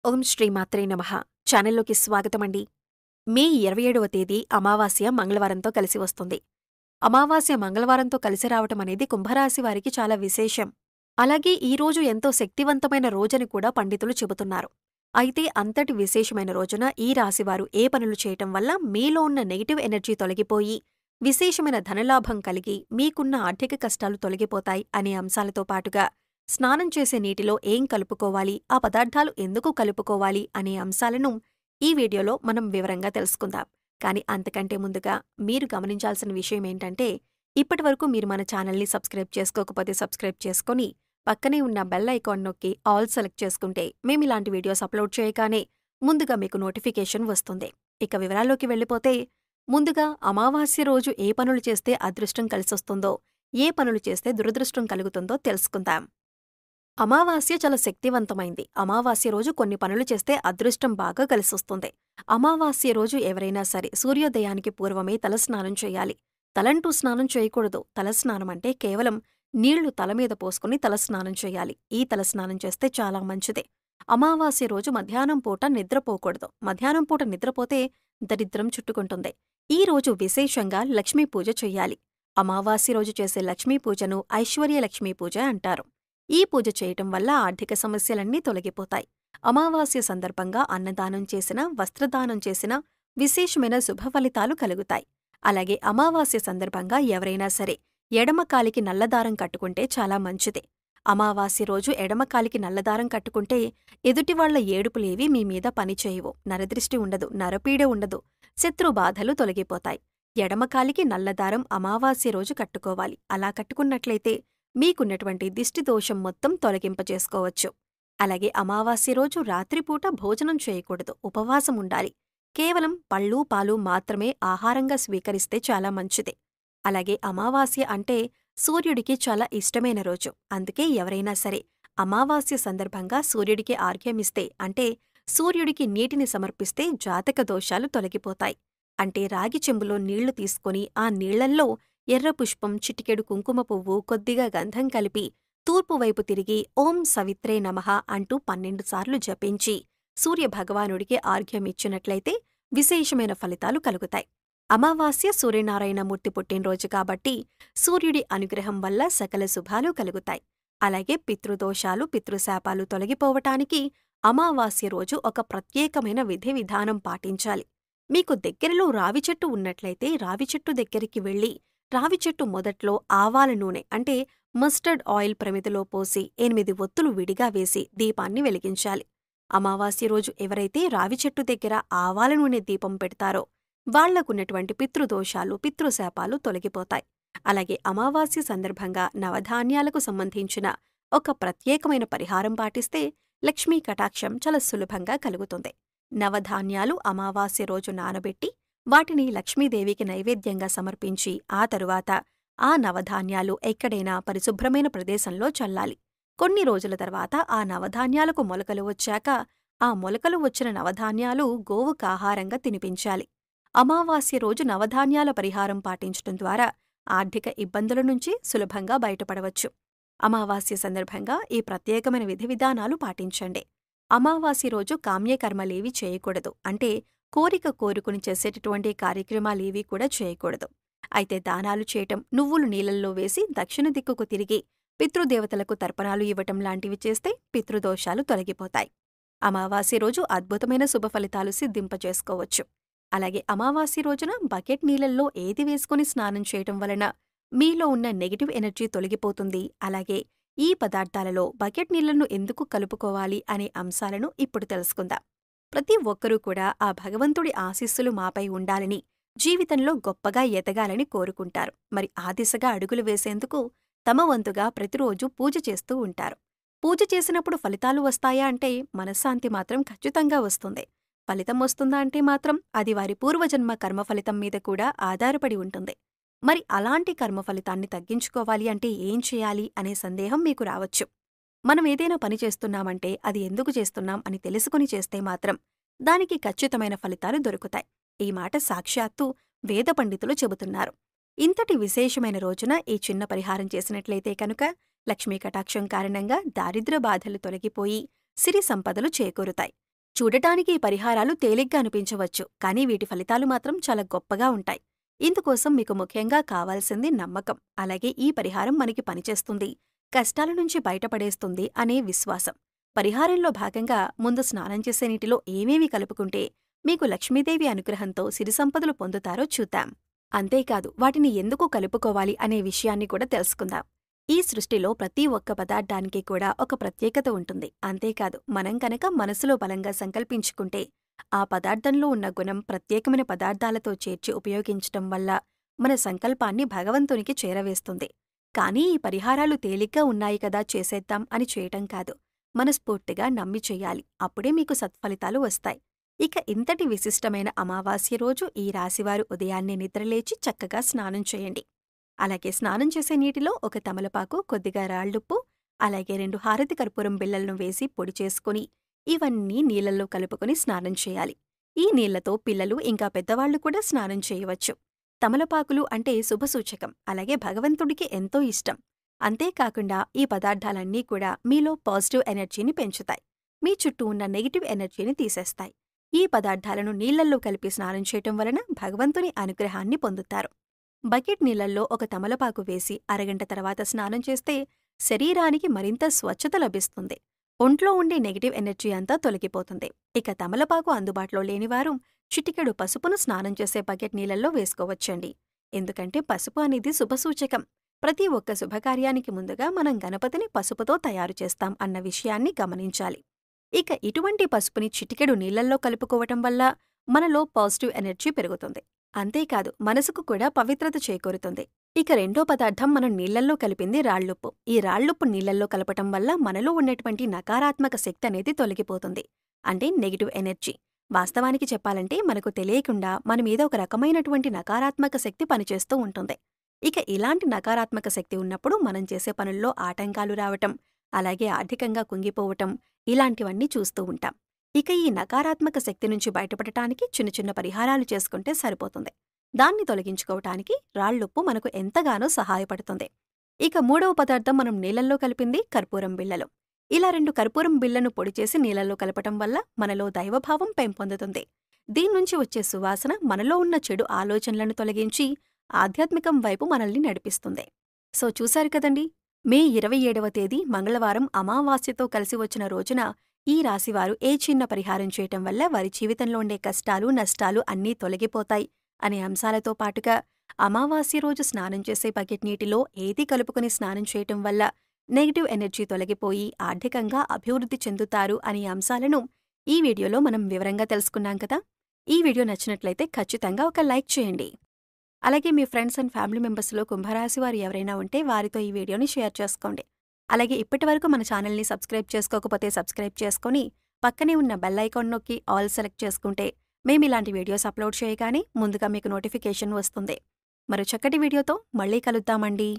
ఓం శ్రీ మాత్రే నమః. ఛానల్లోకి స్వాగతమండి. మే 27వ తేదీ అమావాస్య మంగళవారంతో కలిసి వస్తుంది. అమావాస్య మంగళవారంతో కలిసి రావటం అనేది కుంభరాశి వారికి చాలా విశేషం. అలాగే ఈ రోజు ఎంతో శక్తివంతమైన రోజని కూడా పండితులు చెబుతున్నారు. అయితే అంతటి విశేషమైన రోజున ఈ రాశివారు ఏ పనులు చేయటం వల్ల మీలో ఉన్న నెగటివ్ ఎనర్జీ తొలగిపోయి విశేషమైన ధనలాభం కలిగి మీకున్న ఆర్థిక కష్టాలు తొలగిపోతాయి అనే అంశాలతో పాటుగా స్నానం చేసే నీటిలో ఏం కలుపుకోవాలి, ఆ పదార్థాలు ఎందుకు కలుపుకోవాలి అనే అంశాలను ఈ వీడియోలో మనం వివరంగా తెలుసుకుందాం. కానీ అంతకంటే ముందుగా మీరు గమనించాల్సిన విషయం ఏంటంటే, ఇప్పటివరకు మీరు మన ఛానల్ని సబ్స్క్రైబ్ చేసుకోకపోతే సబ్స్క్రైబ్ చేసుకొని పక్కనే ఉన్న బెల్ ఐకాన్ నొక్కి ఆల్ సెలెక్ట్ చేసుకుంటే మేమిలాంటి వీడియోస్ అప్లోడ్ చేయగానే ముందుగా మీకు నోటిఫికేషన్ వస్తుంది. ఇక వివరాల్లోకి వెళ్ళిపోతే, ముందుగా అమావాస్య రోజు ఏ పనులు చేస్తే అదృష్టం కలిసొస్తుందో, ఏ పనులు చేస్తే దురదృష్టం కలుగుతుందో తెలుసుకుందాం. అమావాస్య చాలా శక్తివంతమైంది. అమావాస్య రోజు కొన్ని పనులు చేస్తే అదృష్టం బాగా కలిసొస్తుంది. అమావాస్య రోజు ఎవరైనా సరే సూర్యోదయానికి పూర్వమే తలస్నానం చేయాలి. తలంటూ స్నానం చేయకూడదు. తలస్నానం అంటే కేవలం నీళ్లు తలమీద పోసుకుని తలస్నానం చేయాలి. ఈ తలస్నానం చేస్తే చాలా మంచిదే. అమావాస్య రోజు మధ్యాహ్నం పూట నిద్రపోకూడదు. మధ్యాహ్నం పూట నిద్రపోతే దరిద్రం చుట్టుకుంటుంది. ఈ రోజు విశేషంగా లక్ష్మీ పూజ చెయ్యాలి. అమావాస్య రోజు చేసే లక్ష్మీ పూజను ఐశ్వర్య లక్ష్మీ పూజ అంటారు. ఈ పూజ చేయటం వల్ల ఆర్థిక సమస్యలన్నీ తొలగిపోతాయి. అమావాస్య సందర్భంగా అన్నదానం చేసినా, వస్త్రదానం చేసినా విశేషమైన శుభ ఫలితాలు కలుగుతాయి. అలాగే అమావాస్య సందర్భంగా ఎవరైనా సరే ఎడమకాలికి నల్లదారం కట్టుకుంటే చాలా మంచిది. అమావాస్య రోజు ఎడమకాలికి నల్లదారం కట్టుకుంటే ఎదుటివాళ్ల ఏడుపులేవి మీ మీద పనిచేయవు. నరదృష్టి ఉండదు, నరపీడ ఉండదు, శత్రు బాధలు తొలగిపోతాయి. ఎడమకాలికి నల్లదారం అమావాస్య రోజు కట్టుకోవాలి. అలా కట్టుకున్నట్లయితే మీకున్నటువంటి దిష్టిదోషం మొత్తం తొలగింపజేసుకోవచ్చు. అలాగే అమావాస్య రోజు రాత్రిపూట భోజనం చేయకూడదు, ఉపవాసం ఉండాలి. కేవలం పళ్ళు, పాలు మాత్రమే ఆహారంగా స్వీకరిస్తే చాలా మంచిది. అలాగే అమావాస్య అంటే సూర్యుడికి చాలా ఇష్టమైన రోజు. అందుకే ఎవరైనా సరే అమావాస్య సందర్భంగా సూర్యుడికి ఆర్ఘ్యమిస్తే, అంటే సూర్యుడికి నీటిని సమర్పిస్తే జాతక దోషాలు తొలగిపోతాయి. అంటే రాగి చెంబులో నీళ్లు తీసుకొని ఆ నీళ్లల్లో ఎర్ర పుష్పం, చిటికెడు కుంకుమ పువ్వు, కొద్దిగా గంధం కలిపి తూర్పువైపు తిరిగి ఓం సవిత్రే నమః అంటూ 12 సార్లు జపించి సూర్యభగవానుడికి ఆర్ఘ్యమిచ్చినట్లయితే విశేషమైన ఫలితాలు కలుగుతాయి. అమావాస్య సూర్యనారాయణమూర్తి పుట్టినరోజు కాబట్టి సూర్యుడి అనుగ్రహం వల్ల సకల శుభాలు కలుగుతాయి. అలాగే పితృదోషాలు, పితృశాపాలు తొలగిపోవటానికి అమావాస్య రోజు ఒక ప్రత్యేకమైన విధి విధానం పాటించాలి. మీకు దగ్గరలో రావి చెట్టు ఉన్నట్లయితే రావి చెట్టు దగ్గరికి వెళ్లి రావి చెట్టు మొదట్లో ఆవాల నూనె అంటే మస్టర్డ్ ఆయిల్ ప్రమిదలో పోసి 8 ఒత్తులు విడిగా వేసి దీపాన్ని వెలిగించాలి. అమావాస్య రోజు ఎవరైతే రావి చెట్టు దగ్గర ఆవాల నూనె దీపం పెడతారో వాళ్లకున్నటువంటి పితృదోషాలు, పితృశాపాలు తొలగిపోతాయి. అలాగే అమావాస్య సందర్భంగా నవధాన్యాలకు సంబంధించిన ఒక ప్రత్యేకమైన పరిహారం పాటిస్తే లక్ష్మీ కటాక్షం చాలా సులభంగా కలుగుతుంది. నవధాన్యాలు అమావాస్య రోజు నానబెట్టి వాటిని లక్ష్మీదేవికి నైవేద్యంగా సమర్పించి ఆ తరువాత ఆ నవధాన్యాలు ఎక్కడైనా పరిశుభ్రమైన ప్రదేశంలో చల్లాలి. కొన్ని రోజుల తర్వాత ఆ నవధాన్యాలకు మొలకలు వచ్చాక ఆ మొలకలు వచ్చిన నవధాన్యాలు గోవుకాహారంగా తినిపించాలి. అమావాస్య రోజు నవధాన్యాల పరిహారం పాటించటం ద్వారా ఆర్థిక ఇబ్బందుల నుంచి సులభంగా బయటపడవచ్చు. అమావాస్య సందర్భంగా ఈ ప్రత్యేకమైన విధి విధానాలు పాటించండి. అమావాస్య రోజు కామ్యకర్మలేవి చేయకూడదు. అంటే కోరిక కోరుకుని చేసేటటువంటి కార్యక్రమాలేవీ కూడా చేయకూడదు. అయితే దానాలు చేయటం, నువ్వులు నీళ్లల్లో వేసి దక్షిణ దిక్కుకు తిరిగి పితృదేవతలకు తర్పణాలు ఇవ్వటం లాంటివి చేస్తే పితృదోషాలు తొలగిపోతాయి. అమావాస్య రోజు అద్భుతమైన శుభ ఫలితాలు సిద్ధింపజేసుకోవచ్చు. అలాగే అమావాస్య రోజున బకెట్ నీళ్లల్లో ఏది వేసుకుని స్నానం చేయటం వలన మీలో ఉన్న నెగటివ్ ఎనర్జీ తొలగిపోతుంది. అలాగే ఈ పదార్థాలలో బకెట్ నీళ్లను ఎందుకు కలుపుకోవాలి అనే అంశాలను ఇప్పుడు తెలుసుకుందాం. ప్రతి ఒక్కరూ కూడా ఆ భగవంతుడి ఆశీస్సులు మాపై ఉండాలని, జీవితంలో గొప్పగా ఎదగాలని కోరుకుంటారు. మరి ఆ దిశగా అడుగులు వేసేందుకు తమ వంతుగా ప్రతిరోజు పూజ చేస్తూ ఉంటారు. పూజ చేసినప్పుడు ఫలితాలు వస్తాయా అంటే మనశ్శాంతి మాత్రం ఖచ్చితంగా వస్తుంది. ఫలితం వస్తుందా అంటే మాత్రం అది వారి పూర్వజన్మ కర్మఫలితం మీద కూడా ఆధారపడి ఉంటుంది. మరి అలాంటి కర్మఫలితాన్ని తగ్గించుకోవాలి అంటే ఏం చేయాలి అనే సందేహం మీకు రావచ్చు. మనం ఏదైనా పని చేస్తున్నామంటే అది ఎందుకు చేస్తున్నాం అని తెలుసుకుని చేస్తే మాత్రం దానికి ఖచ్చితమైన ఫలితాలు దొరుకుతాయి. ఈ మాట సాక్షాత్తు వేద పండితులు చెబుతున్నారు. ఇంతటి విశేషమైన రోజున ఈ చిన్న పరిహారం చేసినట్లయితే కనుక లక్ష్మీ కటాక్షం కారణంగా దారిద్ర్య బాధలు తొలగిపోయి సిరి సంపదలు చేకూరుతాయి. చూడటానికి ఈ పరిహారాలు తేలిగ్గా అనిపించవచ్చు, కానీ వీటి ఫలితాలు మాత్రం చాలా గొప్పగా ఉంటాయి. ఇందుకోసం మీకు ముఖ్యంగా కావాల్సింది నమ్మకం, అలాగే ఈ పరిహారం మనకి పనిచేస్తుంది, కష్టాల నుంచి బయటపడేస్తుంది అనే విశ్వాసం. పరిహారంలో భాగంగా ముందు స్నానం చేసే నీటిలో ఏమేమి కలుపుకుంటే మీకు లక్ష్మీదేవి అనుగ్రహంతో సిరి సంపదలు పొందుతారో చూద్దాం. అంతేకాదు వాటిని ఎందుకు కలుపుకోవాలి అనే విషయాన్ని కూడా తెలుసుకుందాం. ఈ సృష్టిలో ప్రతి ఒక్క పదార్థానికి కూడా ఒక ప్రత్యేకత ఉంటుంది. అంతేకాదు మనం కనుక మనసులో బలంగా సంకల్పించుకుంటే ఆ పదార్థంలో ఉన్న గుణం ప్రత్యేకమైన పదార్థాలతో చేర్చి ఉపయోగించటం వల్ల మన సంకల్పాన్ని భగవంతునికి చేరవేస్తుంది. కానీ ఈ పరిహారాలు తేలిగ్గా ఉన్నాయి కదా చేసేద్దాం అని చేయటం కాదు, మనస్ఫూర్తిగా నమ్మి చెయ్యాలి. అప్పుడే మీకు సత్ఫలితాలు వస్తాయి. ఇక ఇంతటి విశిష్టమైన అమావాస్య రోజు ఈ రాశివారు ఉదయాన్నే నిద్రలేచి చక్కగా స్నానం చేయండి. అలాగే స్నానం చేసే నీటిలో ఒక తమలపాకు, కొద్దిగా రాళ్లుప్పు, అలాగే 2 హారతి కర్పూరం బిళ్లలను వేసి పొడి చేసుకుని ఇవన్నీ నీళ్లలో కలుపుకొని స్నానం చేయాలి. ఈ నీళ్లతో పిల్లలు ఇంకా పెద్దవాళ్లు కూడా స్నానం చేయవచ్చు. తమలపాకులు అంటే శుభసూచకం, అలాగే భగవంతుడికి ఎంతో ఇష్టం. అంతేకాకుండా ఈ పదార్థాలన్నీ కూడా మీలో పాజిటివ్ ఎనర్జీని పెంచుతాయి, మీ చుట్టూ ఉన్న నెగిటివ్ ఎనర్జీని తీసేస్తాయి. ఈ పదార్థాలను నీళ్లల్లో కలిపి స్నానం చేయటం వలన భగవంతుని అనుగ్రహాన్ని పొందుతారు. బకెట్ నీళ్లల్లో ఒక తమలపాకు వేసి అరగంట తర్వాత స్నానం చేస్తే శరీరానికి మరింత స్వచ్ఛత లభిస్తుంది. ఒంట్లో ఉండే నెగిటివ్ ఎనర్జీ అంతా తొలగిపోతుంది. ఇక తమలపాకు అందుబాటులో లేనివారు చిటికెడు పసుపును స్నానం చేసే బకెట్ నీళ్లల్లో వేసుకోవచ్చండి. ఎందుకంటే పసుపు అనేది శుభసూచకం. ప్రతి ఒక్క శుభకార్యానికి ముందుగా మనం గణపతిని పసుపుతో తయారు చేస్తాం అన్న విషయాన్ని గమనించాలి. ఇక ఇటువంటి పసుపుని చిటికెడు నీళ్లల్లో కలుపుకోవటం వల్ల మనలో పాజిటివ్ ఎనర్జీ పెరుగుతుంది. అంతేకాదు మనసుకు కూడా పవిత్రత చేకూరుతుంది. ఇక రెండో పదార్థం మనం నీళ్లల్లో కలిపింది రాళ్లుప్పు. ఈ రాళ్లుప్పు నీళ్లల్లో కలపటం వల్ల మనలో ఉన్నటువంటి నకారాత్మక శక్తి అనేది తొలగిపోతుంది, అంటే నెగిటివ్ ఎనర్జీ. వాస్తవానికి చెప్పాలంటే మనకు తెలియకుండా మన మీద ఒక రకమైనటువంటి నకారాత్మక శక్తి పనిచేస్తూ ఉంటుంది. ఇక ఇలాంటి నకారాత్మక శక్తి ఉన్నప్పుడు మనం చేసే పనుల్లో ఆటంకాలు రావటం, అలాగే ఆర్థికంగా కుంగిపోవటం, ఇలాంటివన్నీ చూస్తూ ఉంటాం. ఇక ఈ నకారాత్మక శక్తి నుంచి బయటపడటానికి చిన్న చిన్న పరిహారాలు చేసుకుంటే సరిపోతుంది. దాన్ని తొలగించుకోవటానికి రాళ్లుప్పు మనకు ఎంతగానో సహాయపడుతుంది. ఇక మూడవ పదార్థం మనం నీళ్లల్లో కలిపింది కర్పూరం బిళ్లలు. ఇలా 2 కర్పూరం బిళ్లను పొడి చేసి నీళ్లలో కలపటం వల్ల మనలో దైవభావం పెంపొందుతుంది. దీన్నుంచి వచ్చే సువాసన మనలో ఉన్న చెడు ఆలోచనలను తొలగించి ఆధ్యాత్మికం వైపు మనల్ని నడిపిస్తుంది. సో చూశారు కదండి, మే 27వ తేదీ మంగళవారం అమావాస్యతో కలిసి వచ్చిన రోజున ఈ రాశివారు ఏ చిన్న పరిహారం చేయటం వల్ల వారి జీవితంలో ఉండే కష్టాలు, నష్టాలు అన్నీ తొలగిపోతాయి అనే అంశాలతో పాటుగా అమావాస్య రోజు స్నానం చేసే బకెట్ నీటిలో ఏది కలుపుకొని స్నానం చేయటం వల్ల నెగిటివ్ ఎనర్జీ తొలగిపోయి ఆర్థికంగా అభివృద్ధి చెందుతారు అనే అంశాలను ఈ వీడియోలో మనం వివరంగా తెలుసుకున్నాం కదా. ఈ వీడియో నచ్చినట్లయితే ఖచ్చితంగా ఒక లైక్ చేయండి. అలాగే మీ ఫ్రెండ్స్ అండ్ ఫ్యామిలీ మెంబర్స్లో కుంభరాశి వారు ఎవరైనా ఉంటే వారితో ఈ వీడియోని షేర్ చేసుకోండి. అలాగే ఇప్పటివరకు మన ఛానల్ని సబ్స్క్రైబ్ చేసుకోకపోతే సబ్స్క్రైబ్ చేసుకొని పక్కనే ఉన్న బెల్ ఐకాన్ నొక్కి ఆల్ సెలెక్ట్ చేసుకుంటే మేమిలాంటి వీడియోస్ అప్లోడ్ చేయగానే ముందుగా మీకు నోటిఫికేషన్ వస్తుంది. మరో చక్కటి వీడియోతో మళ్ళీ కలుద్దామండి.